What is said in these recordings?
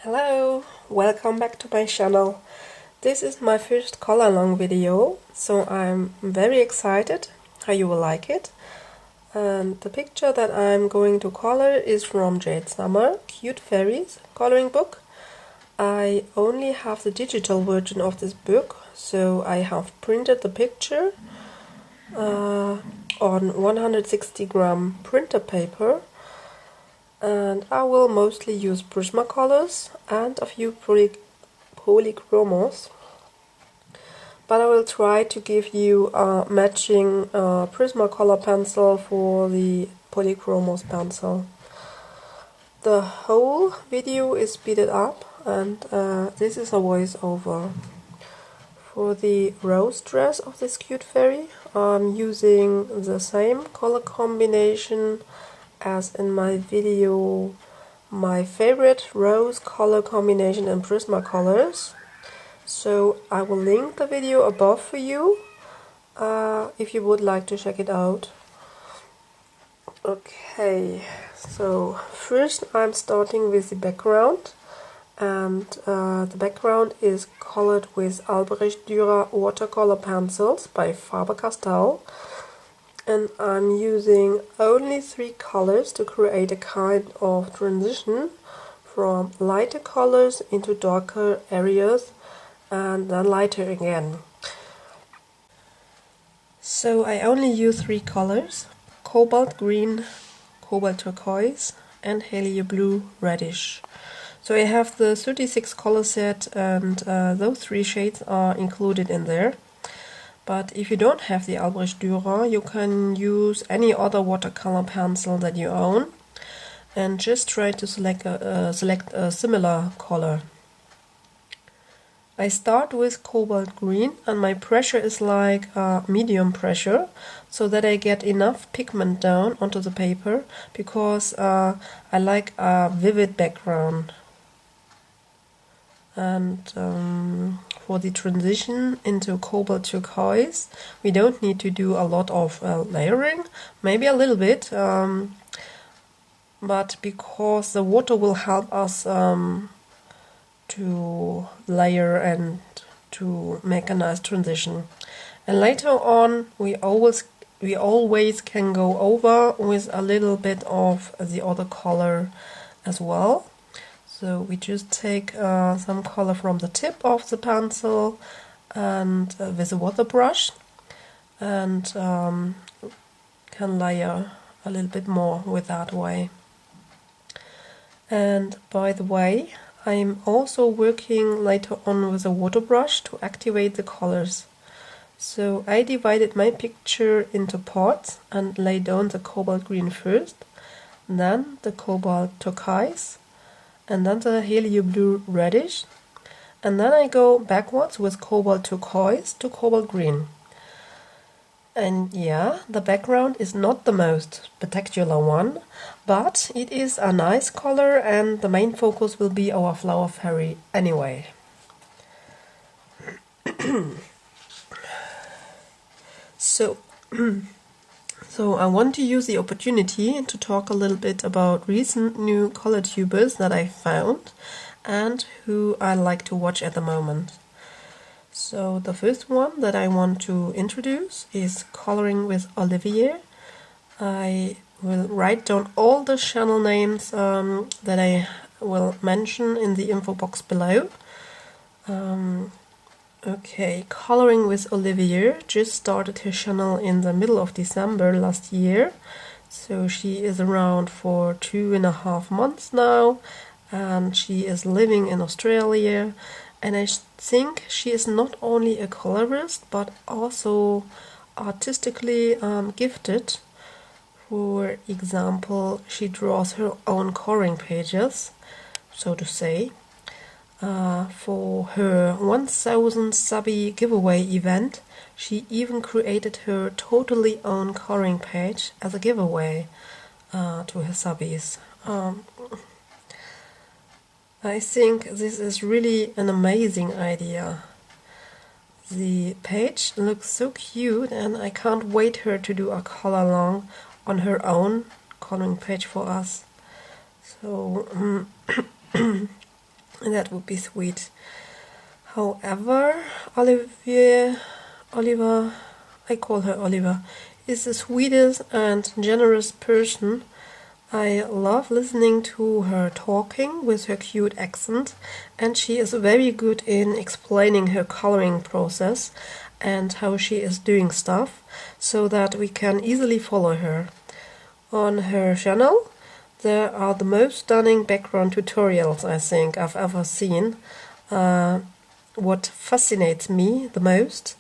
Hello, welcome back to my channel. This is my first color along video, so I'm very excited how you will like it. And the picture that I'm going to color is from Jade Summer Cute Fairies coloring book. I only have the digital version of this book, so I have printed the picture on 160 gram printer paper. And I will mostly use Prismacolors and a few Polychromos, but I will try to give you a matching Prismacolor pencil for the Polychromos pencil. The whole video is speeded up, and this is a voiceover. For the rose dress of this cute fairy, I'm using the same color combination as in my video, my favorite rose color combination in Prismacolors. So I will link the video above for you if you would like to check it out. Okay, so first I'm starting with the background, and the background is colored with Albrecht Dürer Watercolor pencils by Faber-Castell. And I'm using only 3 colors to create a kind of transition from lighter colors into darker areas and then lighter again. So I only use 3 colors: Cobalt Green, Cobalt Turquoise and Helioblue Reddish. So I have the 36 color set, and those 3 shades are included in there. But if you don't have the Albrecht Dürer, you can use any other watercolor pencil that you own and just try to select a similar color. I start with Cobalt Green, and my pressure is like medium pressure, so that I get enough pigment down onto the paper, because I like a vivid background. And for the transition into Cobalt Turquoise, we don't need to do a lot of layering, maybe a little bit, but because the water will help us to layer and to make a nice transition. And later on we always can go over with a little bit of the other color as well. So we just take some color from the tip of the pencil and with a water brush, and can layer a little bit more with that way. And by the way, I'm also working later on with a water brush to activate the colors. So I divided my picture into parts and laid down the Cobalt Green first, then the Cobalt Turquoise, and then the Helioblue Reddish, and then I go backwards with Cobalt Turquoise to Cobalt Green. And yeah, the background is not the most spectacular one, but it is a nice color, and the main focus will be our flower fairy anyway. So I want to use the opportunity to talk a little bit about recent new color tubers that I found and who I like to watch at the moment. So the first one that I want to introduce is Coloring with Olivier. I will write down all the channel names that I will mention in the info box below. Okay, Coloring with Olivier just started her channel in the middle of December last year, so she is around for 2.5 months now, and she is living in Australia. And I think she is not only a colorist but also artistically gifted. For example, she draws her own coloring pages, so to say. For her 1000 subby giveaway event, she even created her totally own coloring page as a giveaway to her subbies. I think this is really an amazing idea. The page looks so cute, and I can't wait her to do a color along on her own coloring page for us. So That would be sweet. However, Olivier, I call her Oliver, is the sweetest and generous person. I love listening to her talking with her cute accent, and she is very good in explaining her coloring process and how she is doing stuff, so that we can easily follow her. On her channel there are the most stunning background tutorials I think I've ever seen. What fascinates me the most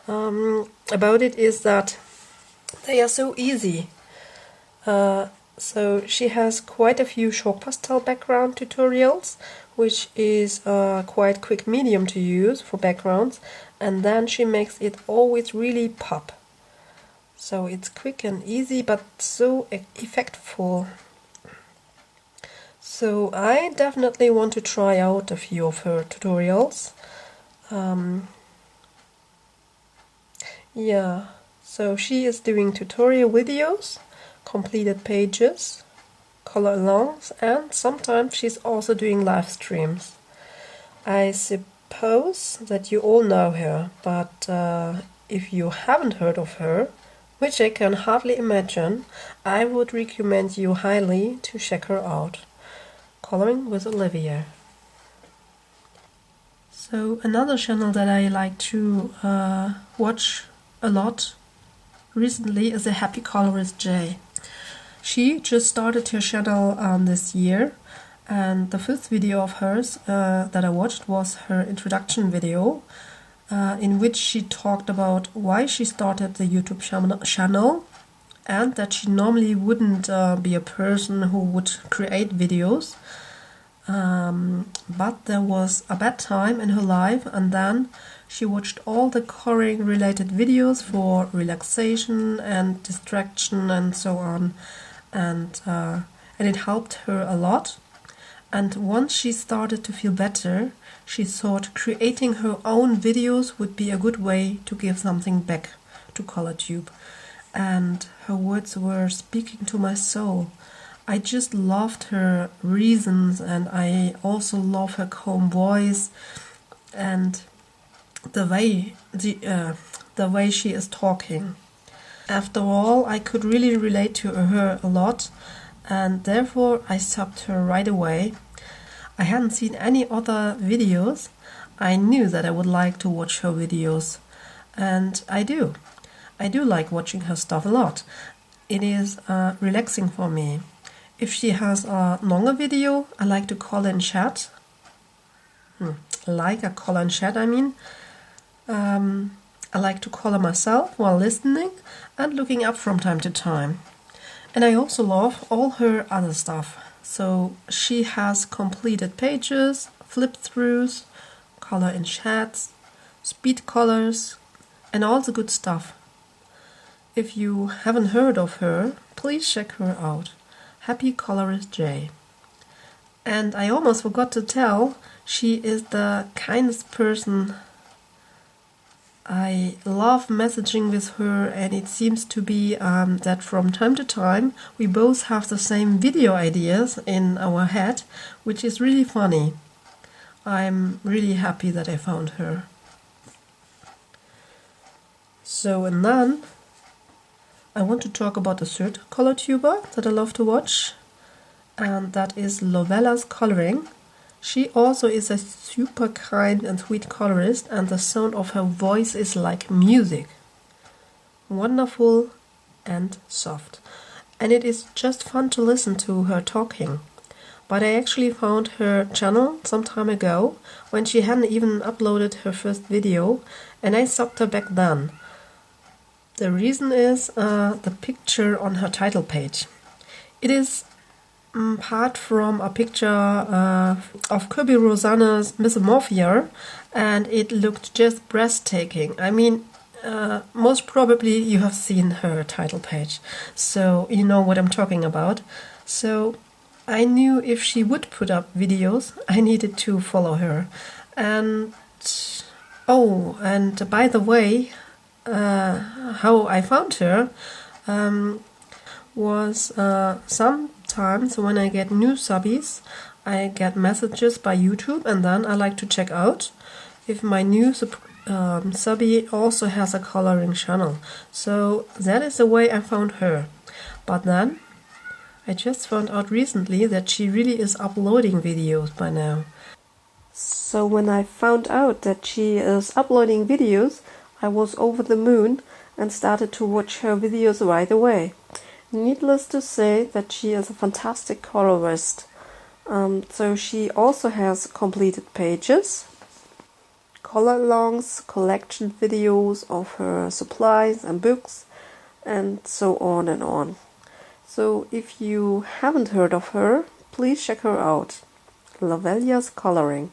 about it is that they are so easy. So she has quite a few Schor pastel background tutorials, which is a quite quick medium to use for backgrounds, and then she makes it always really pop. So it's quick and easy, but so effectful. So I definitely want to try out a few of her tutorials. Yeah, so she is doing tutorial videos, completed pages, color alongs, and sometimes she's also doing live streams. I suppose that you all know her, but if you haven't heard of her, which I can hardly imagine, I would recommend you highly to check her out. Coloring with Olivier. So another channel that I like to watch a lot recently is a happy Colorist Jey. She just started her channel this year, and the first video of hers that I watched was her introduction video, in which she talked about why she started the YouTube channel, and that she normally wouldn't be a person who would create videos, but there was a bad time in her life, and then she watched all the coloring related videos for relaxation and distraction and so on, and it helped her a lot. And once she started to feel better, she thought creating her own videos would be a good way to give something back to ColorTube. And her words were speaking to my soul. I just loved her reasons, and I also love her calm voice and the way she is talking. After all, I could really relate to her a lot, and therefore I subbed her right away. I hadn't seen any other videos. I knew that I would like to watch her videos, and I do. I do like watching her stuff a lot. It is relaxing for me. If she has a longer video, I like to call in chat. Like a call in chat, I mean. I like to color myself while listening and looking up from time to time. And I also love all her other stuff. So she has completed pages, flip-throughs, color in chats, speed colors, and all the good stuff. If you haven't heard of her, please check her out. Happy Colorist Jey. And I almost forgot to tell, she is the kindest person. I love messaging with her, and it seems to be that from time to time we both have the same video ideas in our head, which is really funny. I'm really happy that I found her. So, and then I want to talk about the third color tuber that I love to watch, and that is Lovella's coloring. She also is a super kind and sweet colorist, and the sound of her voice is like music. Wonderful and soft. And it is just fun to listen to her talking. But I actually found her channel some time ago, when she hadn't even uploaded her first video, and I subbed her back then. The reason is the picture on her title page. It is part from a picture of Kirby Rosanna's Mesomorphia, and it looked just breathtaking. I mean, most probably you have seen her title page, so you know what I'm talking about. So I knew if she would put up videos, I needed to follow her. And oh, and by the way, how I found her was sometimes when I get new subbies, I get messages by YouTube, and then I like to check out if my new subby also has a coloring channel. So that is the way I found her. But then I just found out recently that she really is uploading videos by now. So when I found out that she is uploading videos, I was over the moon and started to watch her videos right away. Needless to say that she is a fantastic colorist. So she also has completed pages, color alongs, collection videos of her supplies and books, and so on and on. So if you haven't heard of her, please check her out. Lovella's Coloring.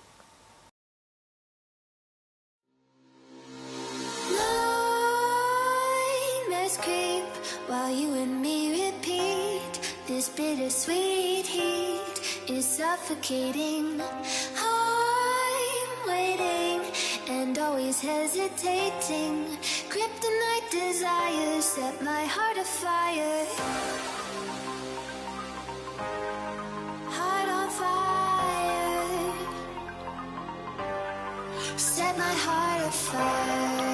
Nightmares creep while you and me repeat. This bittersweet heat is suffocating. I'm waiting and always hesitating. Kryptonite desires set my heart afire. Heart on fire. Set my heart afire.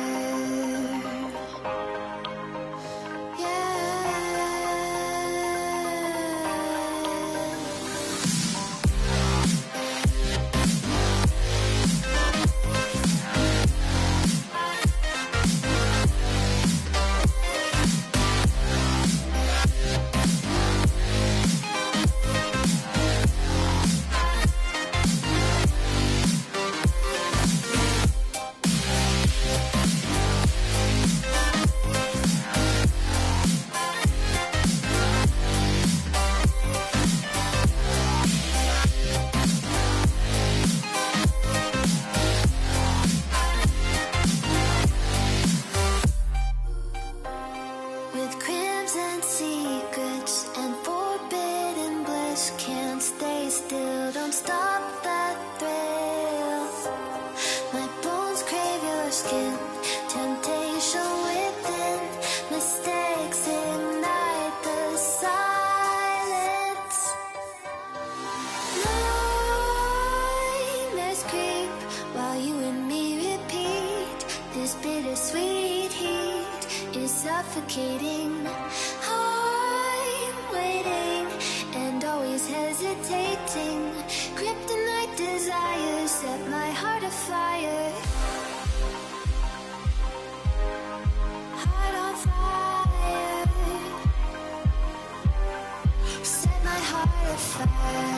Suffocating. I'm waiting and always hesitating. Kryptonite desires set my heart afire. Heart on fire. Set my heart afire.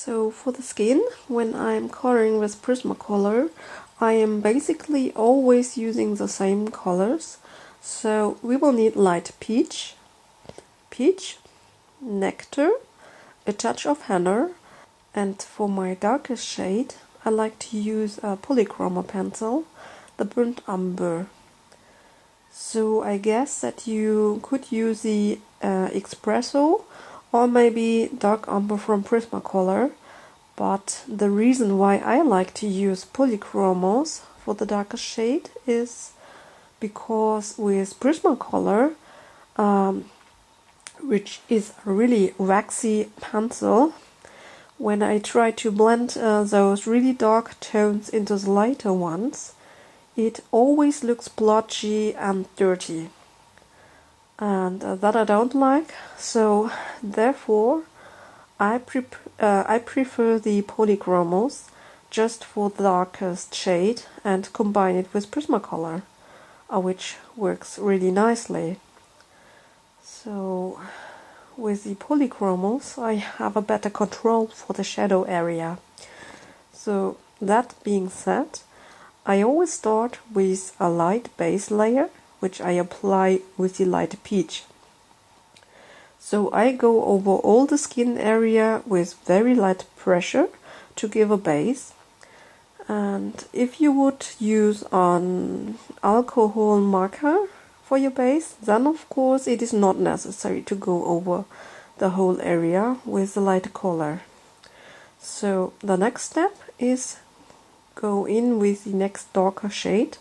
So for the skin, when I'm coloring with Prismacolor, I am basically always using the same colors. So we will need light peach, nectar, a touch of henna, and for my darkest shade I like to use a Polychromos pencil, the burnt umber. So I guess that you could use the Expresso or maybe Dark Umber from Prismacolor, but the reason why I like to use Polychromos for the darkest shade is because with Prismacolor, which is a really waxy pencil, when I try to blend those really dark tones into the lighter ones, it always looks blotchy and dirty. And that I don't like, so therefore I prefer the Polychromos just for the darkest shade and combine it with Prismacolor, which works really nicely. So with the Polychromos, I have a better control for the shadow area. So that being said, I always start with a light base layer, which I apply with the light peach. So I go over all the skin area with very light pressure to give a base. And if you would use an alcohol marker for your base, then of course it is not necessary to go over the whole area with the light color. So the next step is go in with the next darker shade,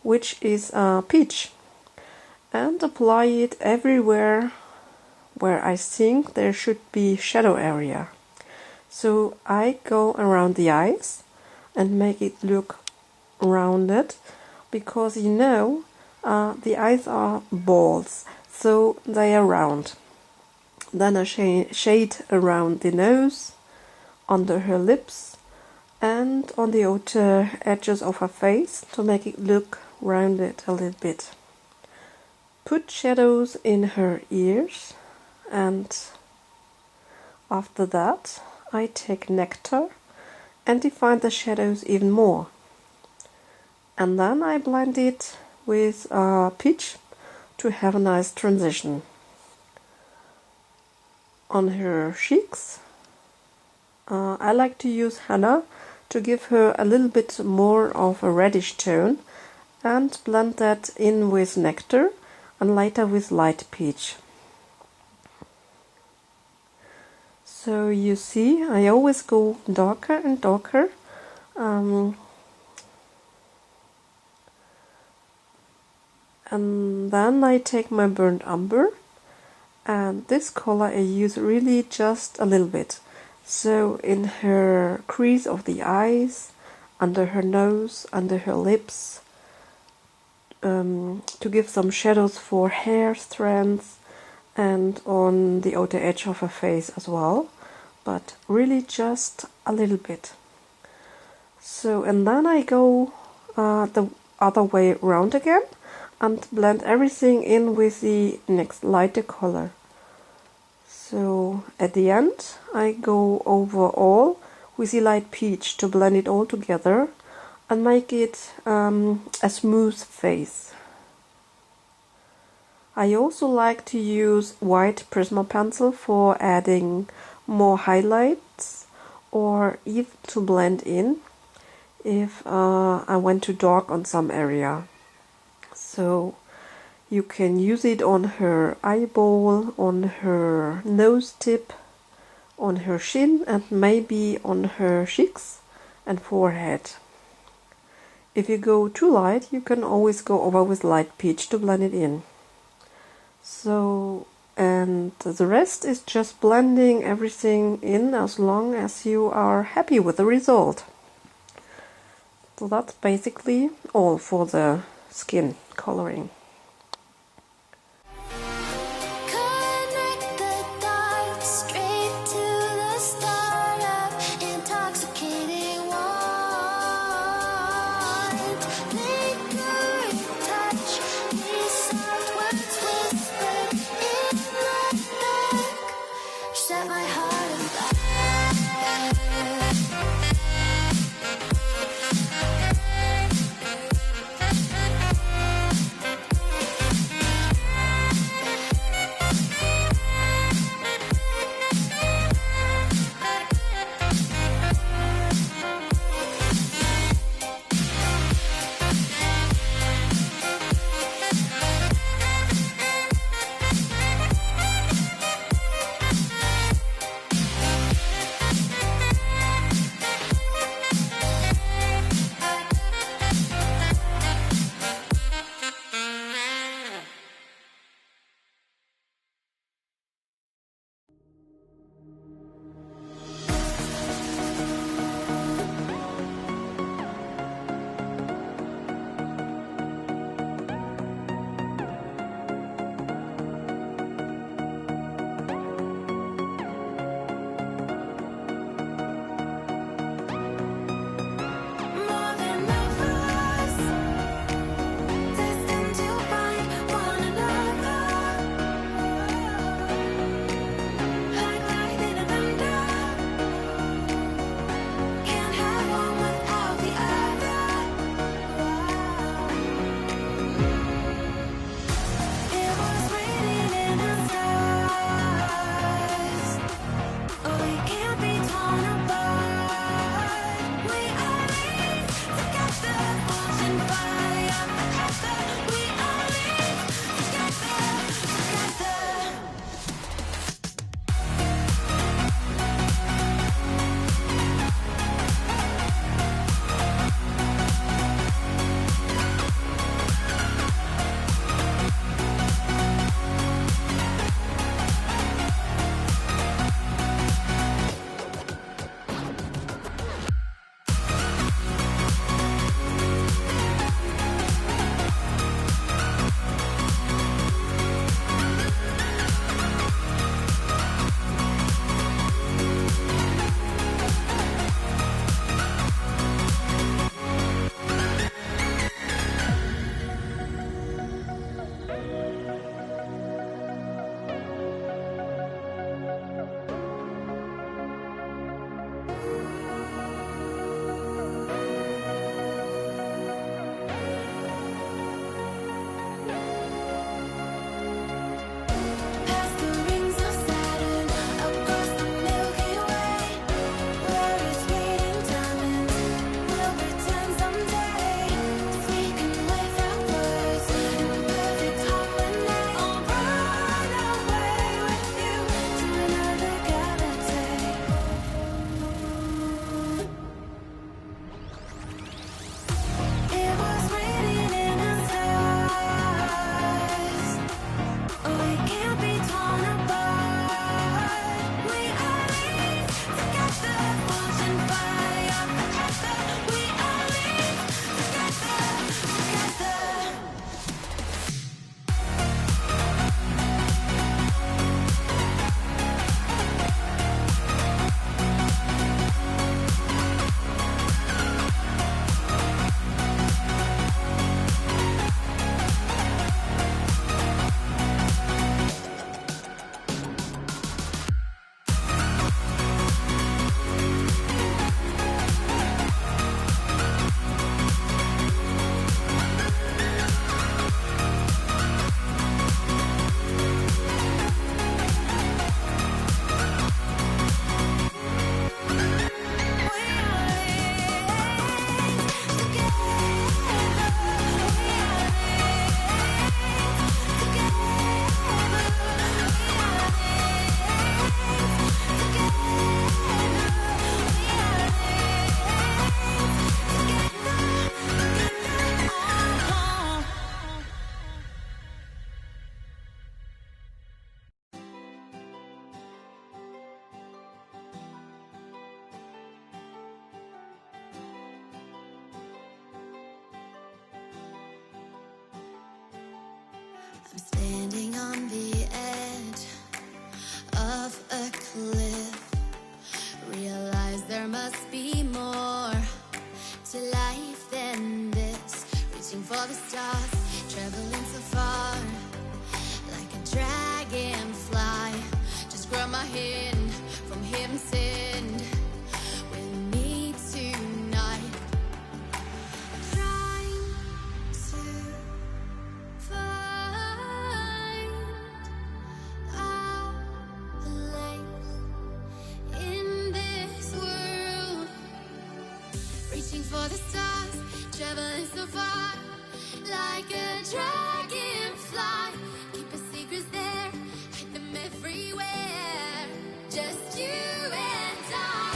which is peach, and apply it everywhere where I think there should be shadow area. So I go around the eyes and make it look rounded, because you know the eyes are balls, so they are round. Then a shade around the nose, under her lips, and on the outer edges of her face to make it look rounded a little bit. Put shadows in her ears, and after that I take Nectar and define the shadows even more. And then I blend it with peach to have a nice transition. On her cheeks, I like to use Henna to give her a little bit more of a reddish tone, and blend that in with Nectar and later with light peach. So you see, I always go darker and darker. And then I take my burnt umber, and this color I use really just a little bit. So in her crease of the eyes, under her nose, under her lips, to give some shadows for hair strands, and on the outer edge of her face as well, but really just a little bit. So, and then I go the other way around again and blend everything in with the next lighter color. So at the end I go over all with the light peach to blend it all together and make it a smooth face. I also like to use white Prisma pencil for adding more highlights, or even to blend in if I went too dark on some area. So you can use it on her eyeball, on her nose tip, on her chin, and maybe on her cheeks and forehead. If you go too light, you can always go over with light peach to blend it in. So, and the rest is just blending everything in as long as you are happy with the result. So that's basically all for the skin coloring. I'm standing on the edge of a cliff. Realize there must be more to life than this. Reaching for the stars, traveling so far, like a dragonfly. Just grab my hand from heaven send with me tonight. Trying to find our place in this world. Reaching for the stars, traveling so far, like a dragonfly. Keep the secrets there, hide them everywhere. Just you and I.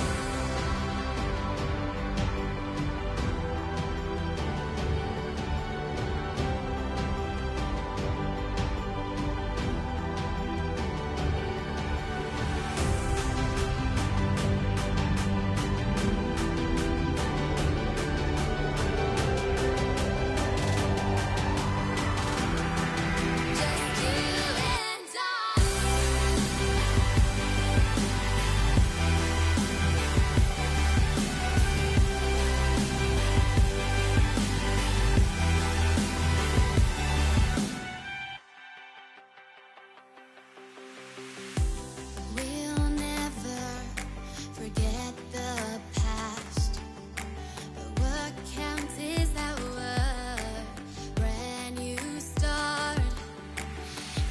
We'll never forget the past, but what counts is our brand new start.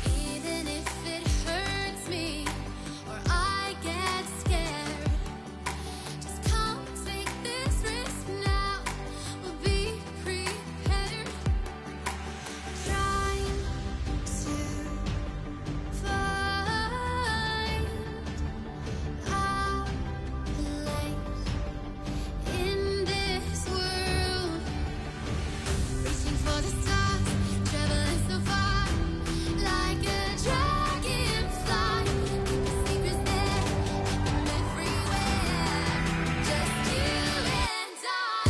Even if it hurts me or I get scared, just come take this risk now. We'll be prepared. Trying to find our place in this world. Reaching for the stars, traveling so far, like a dragonfly. Keep the secrets there, hide them everywhere. Just you and I.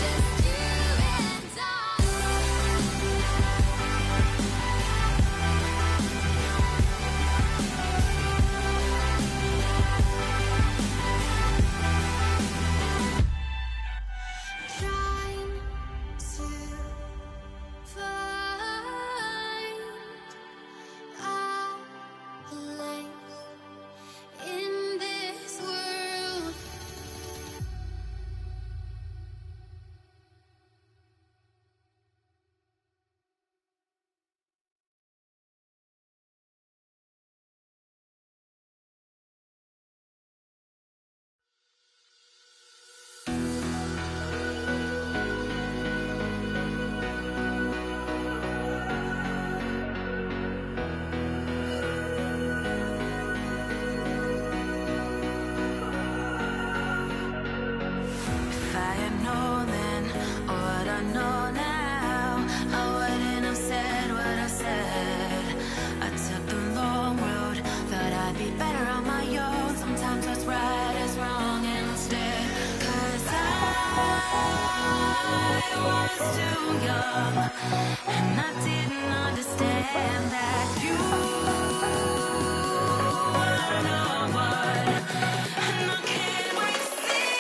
Just you and I. Trying to find our place in this world. If I had known then what I know now, I wouldn't have said what I said. I took the long road, thought I'd be better on my own. Sometimes what's right is wrong instead. 'Cause I was too young, and I didn't understand that you were the one. And I can't wait to see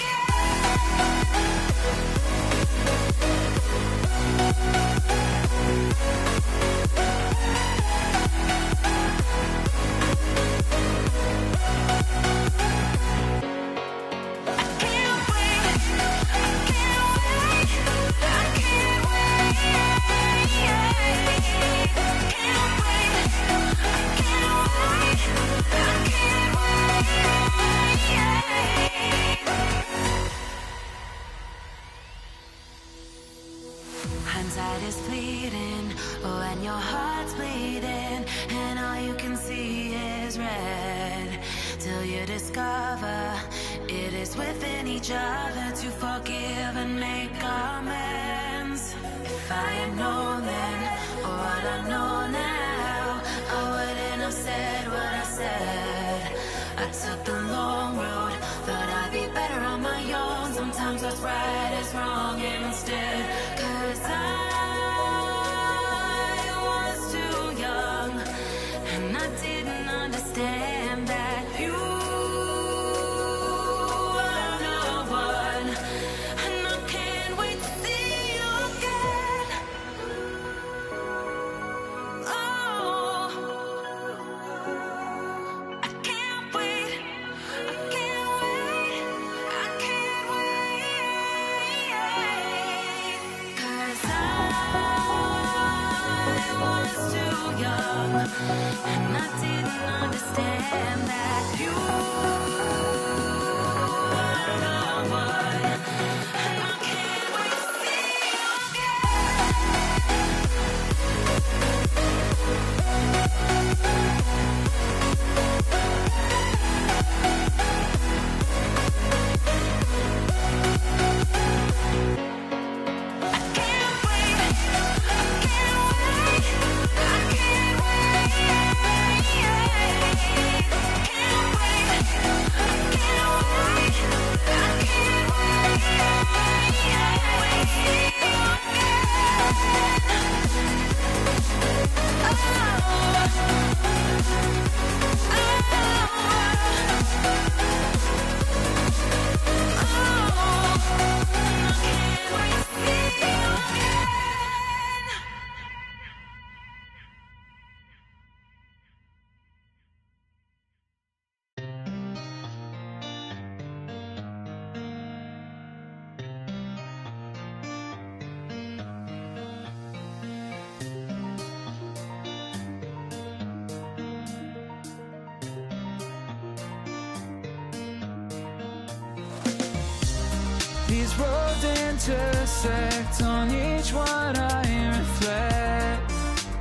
you Hindsight is fleeting when your heart's bleeding and all you can see is red. Till you discover it is within each other to forgive and make amends. If I had known then what I know now, I wouldn't have said what I said. I what's right is wrong instead. 'Cause I was too young and I didn't understand that you are the one, and I can't wait to see you again. Oh, I can't wait, I can't wait, I can't wait. 'Cause I was too young and I didn't understand that you are the one, and I can't wait to see you These roads intersect, on each one I reflect.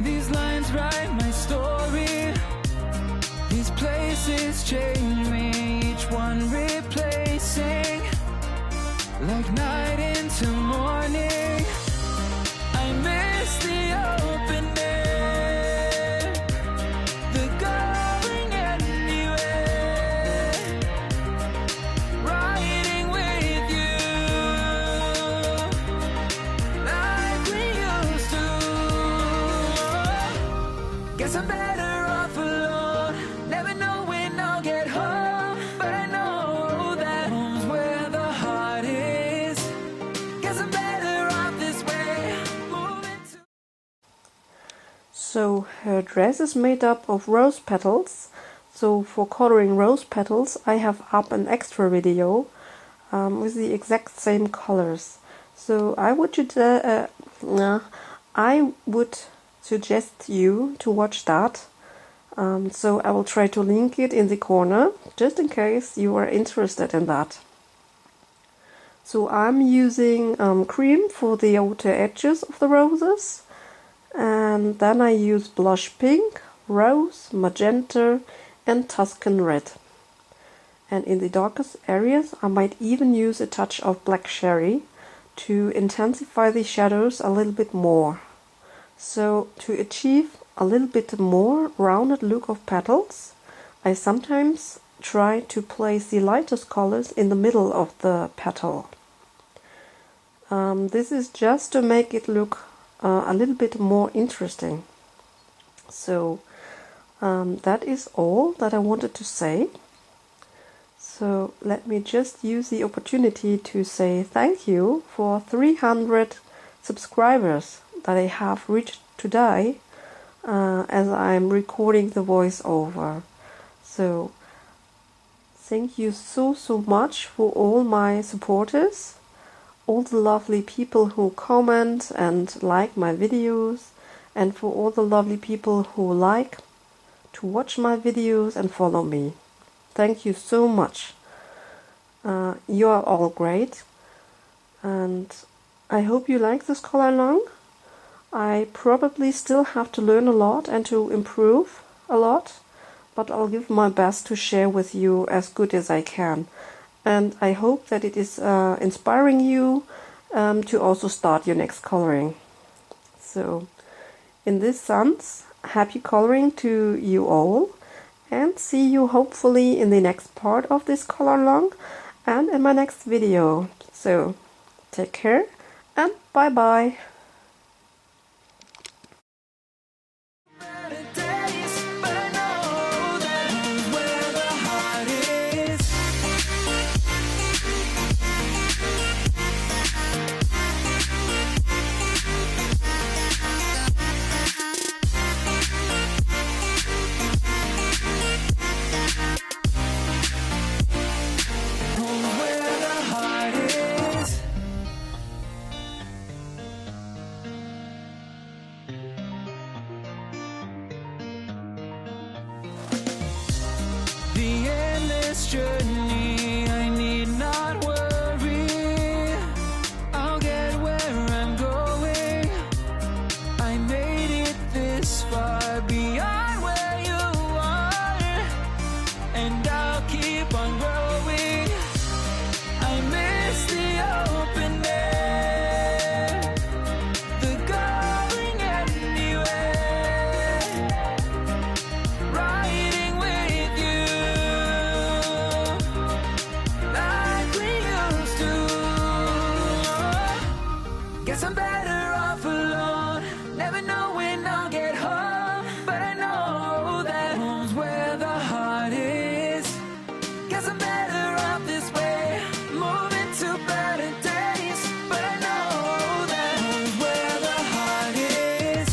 These lines write my story. These places change me, each one replacing. Like night into morning, I miss the open air, the going anywhere, riding with you like we used to. Guess I'm better off alone, never know when I'll get home, but I know that home's where the heart is. Guess I'm better off this way, moving to. So her dress is made up of rose petals. So for coloring rose petals, I have up an extra video with the exact same colors. So I would suggest you to watch that. So I will try to link it in the corner, just in case you are interested in that. So I'm using cream for the outer edges of the roses, and then I use blush pink, rose, magenta, and Tuscan red. And in the darkest areas I might even use a touch of black cherry to intensify the shadows a little bit more. So to achieve a little bit more rounded look of petals, I sometimes try to place the lightest colors in the middle of the petal. This is just to make it look a little bit more interesting. So that is all that I wanted to say. So let me just use the opportunity to say thank you for 300 subscribers that I have reached today as I'm recording the voiceover. So thank you so much for all my supporters, all the lovely people who comment and like my videos, and for all the lovely people who like to watch my videos and follow me. Thank you so much. You are all great, and I hope you like this color along. I probably still have to learn a lot and to improve a lot, but I'll give my best to share with you as good as I can. And I hope that it is inspiring you to also start your next coloring. So in this sense, happy coloring to you all, and see you hopefully in the next part of this color along and in my next video. So take care, and bye bye. Journey, I need not worry, I'll get where I'm going. I made it this far beyond where you are, and I'll keep on growing. I miss the open air, the going anywhere, riding with you. Guess I'm better off alone, never know when I'll get home, but I know that home's where the heart is. Guess I'm better off this way, moving to better days, but I know that home's where the heart is.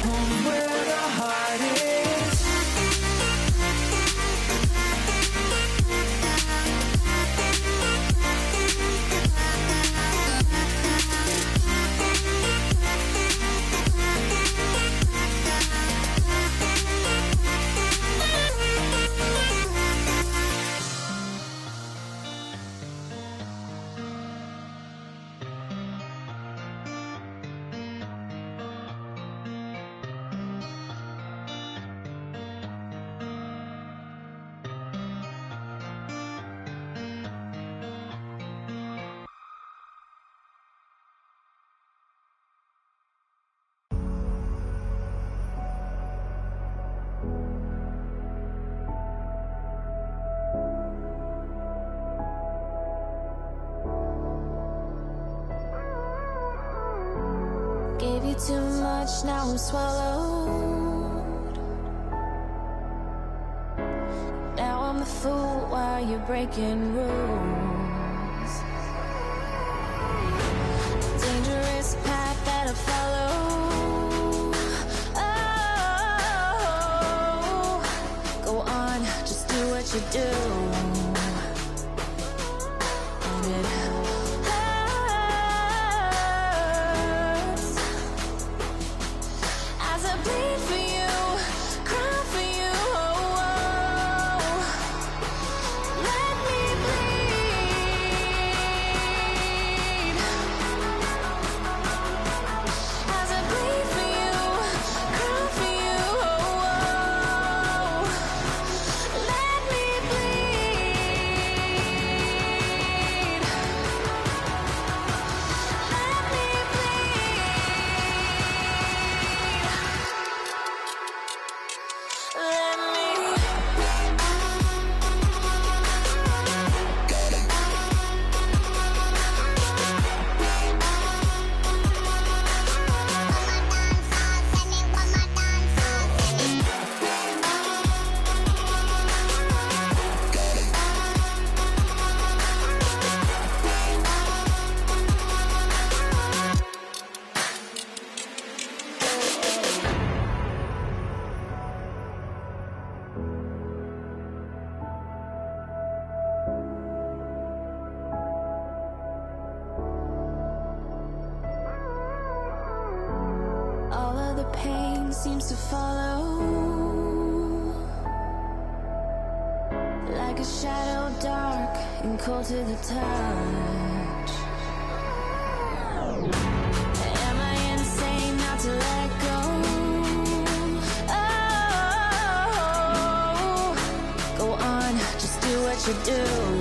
Home's where the heart is. Gave you too much, now I'm swallowed. Now I'm the fool while you're breaking rules. Dangerous path that I follow. Oh, go on, just do what you do. And it hurts as I bleed for you, cry for you. Oh, oh. Let me bleed as I bleed for you, cry for you. Oh, oh. Let me bleed. Let me all of the pain seems to follow like a shadow, dark and cold to the touch. Am I insane not to let go? Oh, go on, just do what you do.